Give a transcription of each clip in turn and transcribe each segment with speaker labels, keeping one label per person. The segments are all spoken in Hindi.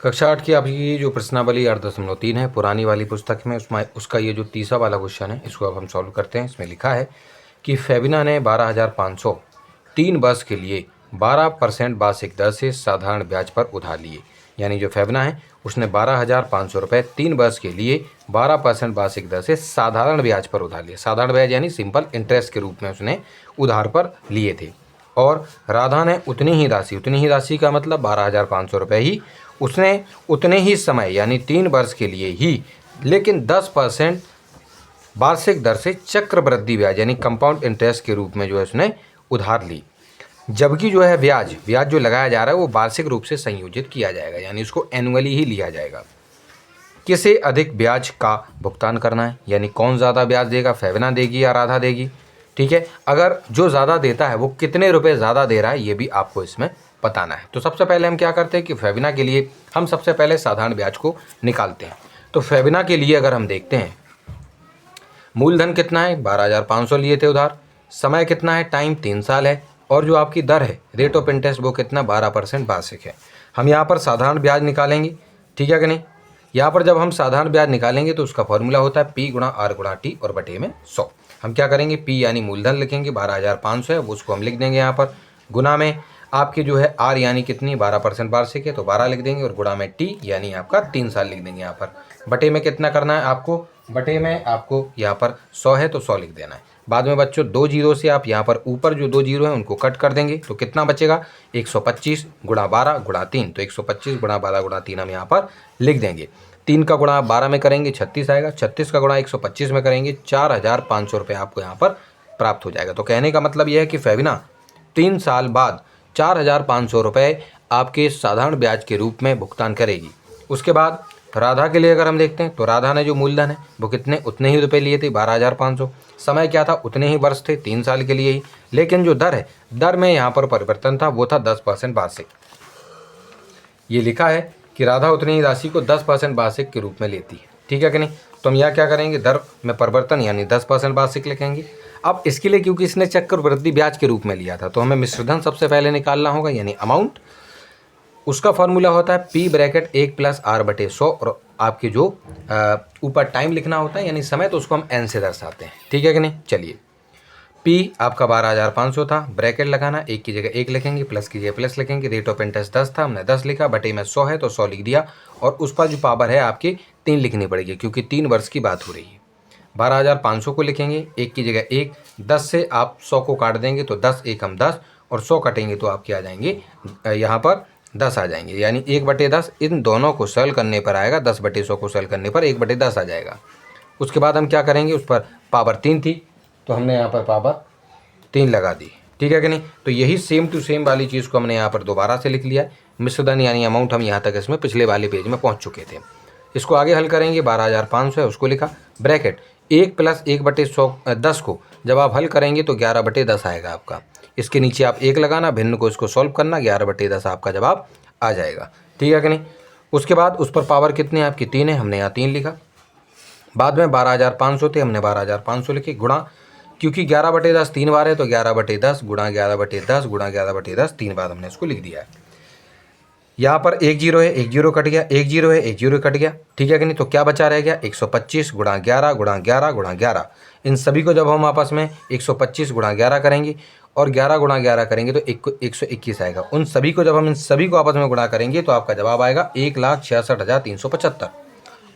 Speaker 1: कक्षा 8 की आपकी जो प्रश्नावली 8.3 है पुरानी वाली पुस्तक में, उसमें उसका ये जो तीसरा वाला क्वेश्चन है इसको अब हम सॉल्व करते हैं। इसमें लिखा है कि फेबिना ने 12,500 3 वर्ष के लिए 12% वार्षिक दर से साधारण ब्याज पर उधार लिए। यानी जो फेबिना है उसने 12,500 रुपये 3 वर्ष के लिए 12% वार्षिक दर से साधारण ब्याज पर उधार लिए। साधारण ब्याज यानी सिंपल इंटरेस्ट के रूप में उसने उधार पर लिए थे। और राधा ने उतनी ही राशि का मतलब 12,500 रुपये ही उसने उतने ही समय यानी 3 वर्ष के लिए ही, लेकिन 10% वार्षिक दर से चक्रवृद्धि ब्याज यानी कंपाउंड इंटरेस्ट के रूप में जो है उसने उधार ली। जबकि जो है ब्याज जो लगाया जा रहा है वो वार्षिक रूप से संयोजित किया जाएगा, यानी उसको एनुअली ही लिया जाएगा। किसे अधिक ब्याज का भुगतान करना है, यानी कौन ज़्यादा ब्याज देगा, फेबिना देगी या राधा देगी। ठीक है, अगर जो ज़्यादा देता है वो कितने रुपए ज़्यादा दे रहा है ये भी आपको इसमें बताना है। तो सबसे पहले हम क्या करते हैं कि फेबिना के लिए हम सबसे पहले साधारण ब्याज को निकालते हैं। तो फेबिना के लिए अगर हम देखते हैं मूलधन कितना है 12,500 लिए थे उधार, समय कितना है टाइम 3 साल है, और जो आपकी दर है रेट ऑफ इंटरेस्ट वो कितना 12% वार्षिक है। हम यहाँ पर साधारण ब्याज निकालेंगे, ठीक है कि नहीं। यहाँ पर जब हम साधारण ब्याज निकालेंगे तो उसका फॉर्मूला होता है P गुणा R गुणा T और बटे में 100। हम क्या करेंगे P यानी मूलधन लिखेंगे 12,500 है वो उसको हम लिख देंगे यहाँ पर, गुना में आपकी जो है R यानी कितनी 12% वार्षिक है तो 12 लिख देंगे, और गुणा में T यानी आपका 3 साल लिख देंगे यहाँ पर। बटे में कितना करना है आपको, बटे में आपको यहाँ पर 100 है तो 100 लिख देना है। बाद में बच्चों 2 जीरो से आप यहाँ पर ऊपर जो 2 जीरो हैं उनको कट कर देंगे तो कितना बचेगा 125 गुणा 12 गुणा 3, तो 125 गुणा 12 गुणा 3 हम यहाँ पर लिख देंगे। 3 का गुणा 12 में करेंगे 36 आएगा, 36 का गुणा 125 में करेंगे 4,500 रुपये आपको यहाँ पर प्राप्त हो जाएगा। तो कहने का मतलब यह है कि फेबिना 3 साल बाद 4,500 रुपये आपके साधारण ब्याज के रूप में भुगतान करेगी। उसके बाद राधा के लिए अगर हम देखते हैं तो राधा ने जो मूलधन है वो कितने उतने ही रुपए लिए थे 12,500, समय क्या था उतने ही वर्ष थे 3 साल के लिए ही, लेकिन जो दर है दर में यहाँ पर परिवर्तन था वो था 10% वार्षिक। ये लिखा है कि राधा उतनी ही राशि को 10% वार्षिक के रूप में लेती है, ठीक है कि नहीं। तो हम यहाँ क्या करेंगे दर में परिवर्तन यानी 10% वार्षिक लिखेंगे। अब इसके लिए क्योंकि इसने चक्रवृद्धि ब्याज के रूप में लिया था तो हमें मिश्रधन सबसे पहले निकालना होगा यानी अमाउंट। उसका फॉर्मूला होता है P ब्रैकेट 1 प्लस R बटे 100, और आपके जो ऊपर टाइम लिखना होता है यानी समय तो उसको हम N से दर्शाते हैं, ठीक है कि नहीं। चलिए P आपका 12,500 था, ब्रैकेट लगाना 1 की जगह 1 लिखेंगे, प्लस की जगह प्लस लिखेंगे, रेट ऑफ इंटरेस्ट 10 था हमने 10 लिखा, बटे में 100 है तो 100 लिख दिया, और उस पर जो पावर है आपकी 3 लिखनी पड़ेगी क्योंकि 3 वर्ष की बात हो रही है। 12,500 को लिखेंगे 1 की जगह 1, 10 से आप 100 को काट देंगे तो 10 1 हम 10, और 100 कटेंगे तो आपके आ जाएंगे यहाँ पर 10 आ जाएंगे, यानी 1/10 इन दोनों को सरल करने पर आएगा, 10/100 को सरल करने पर 1/10 आ जाएगा। उसके बाद हम क्या करेंगे उस पर पावर 3 थी तो हमने यहाँ पर पावर 3 लगा दी, ठीक है कि नहीं। तो यही सेम टू सेम वाली चीज़ को हमने यहाँ पर दोबारा से लिख लिया। मिश्रधन यानी अमाउंट हम यहाँ तक इसमें पिछले वाले पेज में पहुँच चुके थे। इसको आगे हल करेंगे 12,500 है उसको लिखा, ब्रैकेट 1 प्लस 1/10 को जब आप हल करेंगे तो 11/10 आएगा आपका। इसके नीचे आप 1 लगाना, भिन्न को इसको सॉल्व करना, 11/10 आपका जवाब आ जाएगा, ठीक है कि नहीं। उसके बाद उस पर पावर कितनी है आपकी 3 है, हमने यहाँ 3 लिखा। बाद में 12,500 थे हमने 12,500 लिखे, गुणा क्योंकि 11/10 3 बार है तो 11/10 गुणा 11/10 गुणा 11/10 3 बार हमने इसको लिख दिया है। यहाँ पर 1 जीरो है 1 जीरो कट गया, 1 जीरो है 1 जीरो कट गया, ठीक है कि नहीं। तो क्या बचा रह गया 125 गुणा 11 गुणा 11 गुणा 11। इन सभी को जब हम आपस में 125 गुणा 11 करेंगे और 11 गुणा 11 करेंगे तो 121 आएगा। उन सभी को जब हम इन सभी को आपस में गुणा करेंगे तो आपका जवाब आएगा 1,66,375,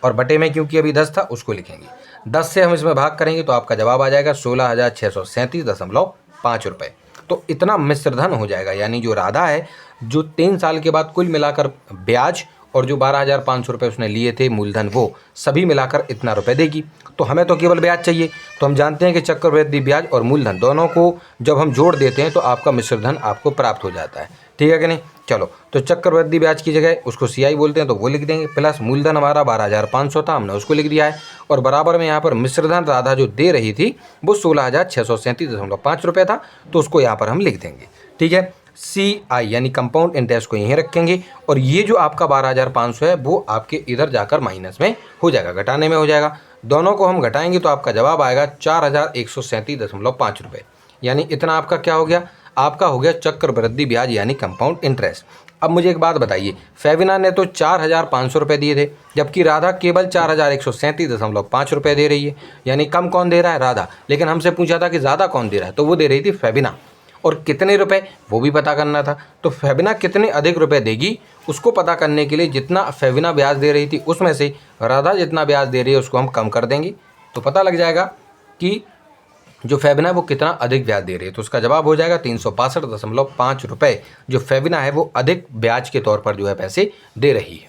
Speaker 1: और बटे में क्योंकि अभी 10 था उसको लिखेंगे। 10 से हम इसमें भाग करेंगे तो आपका जवाब आ जाएगा 16,637.5 रुपये। तो इतना मिश्रधन हो जाएगा, यानी जो राधा है जो 3 साल के बाद कुल मिलाकर ब्याज और जो 12,500 रुपये उसने लिए थे मूलधन वो सभी मिलाकर इतना रुपए देगी। तो हमें तो केवल ब्याज चाहिए, तो हम जानते हैं कि चक्रवृद्धि ब्याज और मूलधन दोनों को जब हम जोड़ देते हैं तो आपका मिश्रधन आपको प्राप्त हो जाता है, ठीक है कि नहीं। चलो तो चक्रवृद्धि ब्याज की जगह उसको CI बोलते हैं तो वो लिख देंगे, प्लस मूलधन हमारा 12,500 था हमने उसको लिख दिया है, और बराबर में यहाँ पर मिश्रधन राधा जो दे रही थी वो 16,637.5 रुपये था तो उसको यहाँ पर हम लिख देंगे, ठीक है। CI यानी कंपाउंड इंटरेस्ट को यहीं रखेंगे, और ये जो आपका 12,500 है वो आपके इधर जाकर माइनस में हो जाएगा, घटाने में हो जाएगा। दोनों को हम घटाएंगे तो आपका जवाब आएगा 4,137.5 रुपये, यानी इतना आपका क्या हो गया, आपका हो गया चक्रवृद्धि ब्याज यानी कंपाउंड इंटरेस्ट। अब मुझे एक बात बताइए, फेबिना ने तो 4,500 रुपये दिए थे, जबकि राधा केवल 4,137.5 रुपये दे रही है। यानी कम कौन दे रहा है? राधा। लेकिन हमसे पूछा था कि ज़्यादा कौन दे रहा है, तो वो दे रही थी फेबिना। और कितने रुपए वो भी पता करना था। तो फेबिना कितने अधिक रुपए देगी उसको पता करने के लिए जितना फेबिना ब्याज दे रही थी उसमें से राधा जितना ब्याज दे रही है उसको हम कम कर देंगे, तो पता लग जाएगा कि जो फेबिना है वो कितना अधिक ब्याज दे रही है। तो उसका जवाब हो जाएगा 362.5 रुपये। जो फेबिना है वो अधिक ब्याज के तौर पर जो है पैसे दे रही है।